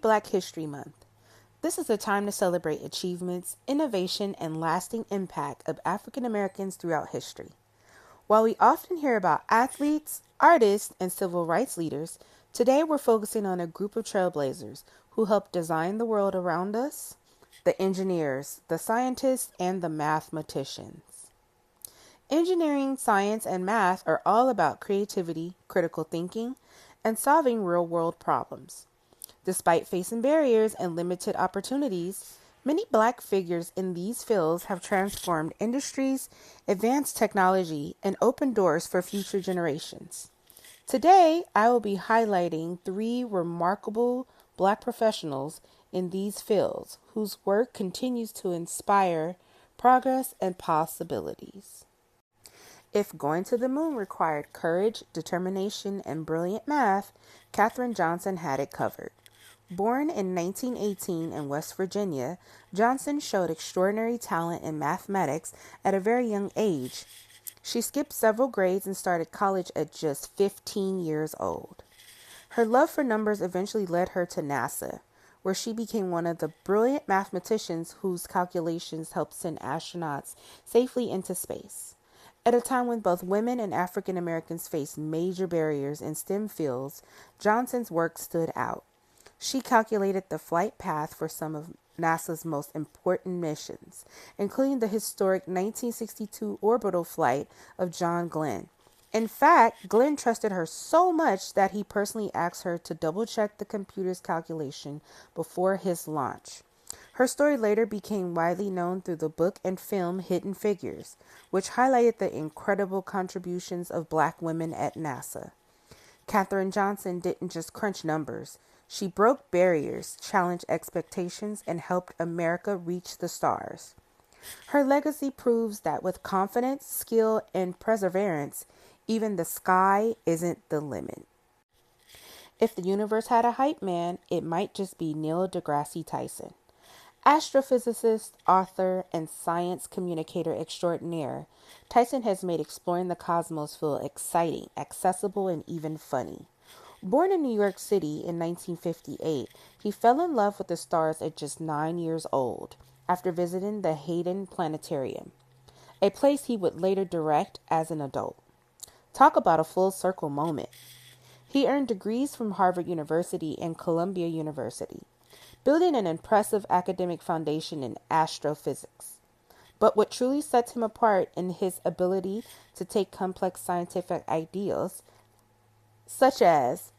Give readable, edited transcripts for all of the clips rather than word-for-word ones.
Black History Month. This is a time to celebrate achievements, innovation, and lasting impact of African Americans throughout history. While we often hear about athletes, artists, and civil rights leaders, today we're focusing on a group of trailblazers who helped design the world around us: the engineers, the scientists, and the mathematicians. Engineering, science, and math are all about creativity, critical thinking, and solving real-world problems. Despite facing barriers and limited opportunities, many Black figures in these fields have transformed industries, advanced technology, and opened doors for future generations. Today, I will be highlighting 3 remarkable Black professionals in these fields whose work continues to inspire progress and possibilities. If going to the moon required courage, determination, and brilliant math, Katherine Johnson had it covered. Born in 1918 in West Virginia, Johnson showed extraordinary talent in mathematics at a very young age. She skipped several grades and started college at just 15 years old. Her love for numbers eventually led her to NASA, where she became one of the brilliant mathematicians whose calculations helped send astronauts safely into space. At a time when both women and African Americans faced major barriers in STEM fields, Johnson's work stood out. She calculated the flight path for some of NASA's most important missions, including the historic 1962 orbital flight of John Glenn. In fact, Glenn trusted her so much that he personally asked her to double-check the computer's calculation before his launch. Her story later became widely known through the book and film Hidden Figures, which highlighted the incredible contributions of Black women at NASA. Katherine Johnson didn't just crunch numbers. She broke barriers, challenged expectations, and helped America reach the stars. Her legacy proves that with confidence, skill, and perseverance, even the sky isn't the limit. If the universe had a hype man, it might just be Neil deGrasse Tyson. Astrophysicist, author, and science communicator extraordinaire, Tyson has made exploring the cosmos feel exciting, accessible, and even funny. Born in New York City in 1958, he fell in love with the stars at just 9 years old after visiting the Hayden Planetarium, a place he would later direct as an adult. Talk about a full circle moment. He earned degrees from Harvard University and Columbia University, building an impressive academic foundation in astrophysics. But what truly sets him apart is his ability to take complex scientific ideas, such as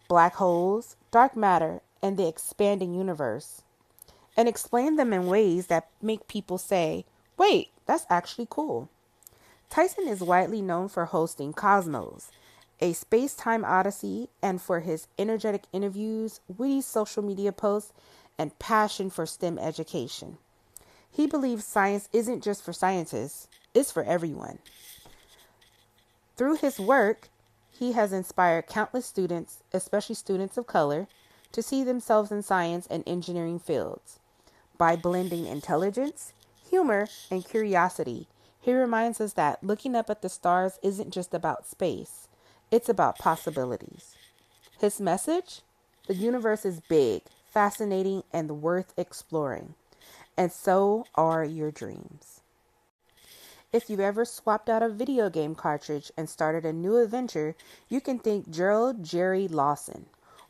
black holes, dark matter, and the expanding universe, and explain them in ways that make people say, wait, that's actually cool. Tyson is widely known for hosting Cosmos, a space-time odyssey, and for his energetic interviews, witty social media posts, and passion for STEM education. He believes science isn't just for scientists, it's for everyone. Through his work, he has inspired countless students, especially students of color, to see themselves in science and engineering fields. By blending intelligence, humor, and curiosity, he reminds us that looking up at the stars isn't just about space, it's about possibilities. His message? The universe is big, fascinating, and worth exploring. And so are your dreams. If you've ever swapped out a video game cartridge and started a new adventure, you can thank Gerald Jerry Lawson.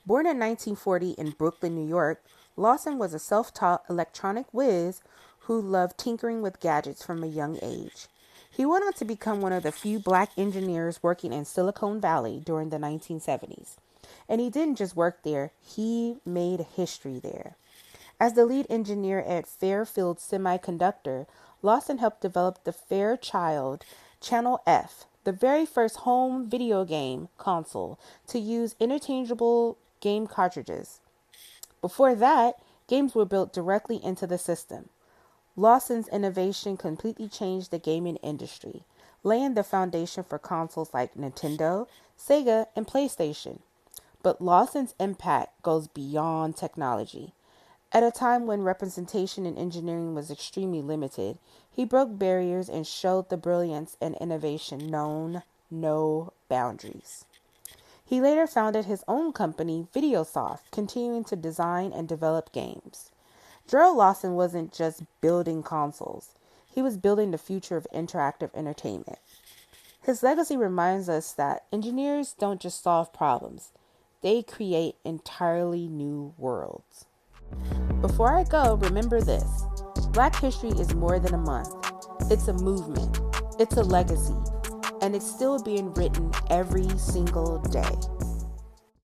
Born in 1940 in Brooklyn, New York, Lawson was a self-taught electronic whiz who loved tinkering with gadgets from a young age. He went on to become one of the few Black engineers working in Silicon Valley during the 1970s. And he didn't just work there, he made history there. As the lead engineer at Fairfield Semiconductor, Lawson helped develop the Fairchild Channel F, the very first home video game console to use interchangeable game cartridges. Before that, games were built directly into the system. Lawson's innovation completely changed the gaming industry, laying the foundation for consoles like Nintendo, Sega, and PlayStation. But Lawson's impact goes beyond technology. At a time when representation in engineering was extremely limited, he broke barriers and showed the brilliance and innovation known no boundaries. He later founded his own company, Videosoft, continuing to design and develop games. Gerald Lawson wasn't just building consoles, he was building the future of interactive entertainment. His legacy reminds us that engineers don't just solve problems, they create entirely new worlds. Before I go, remember this: Black history is more than a month. It's a movement, it's a legacy, and it's still being written every single day.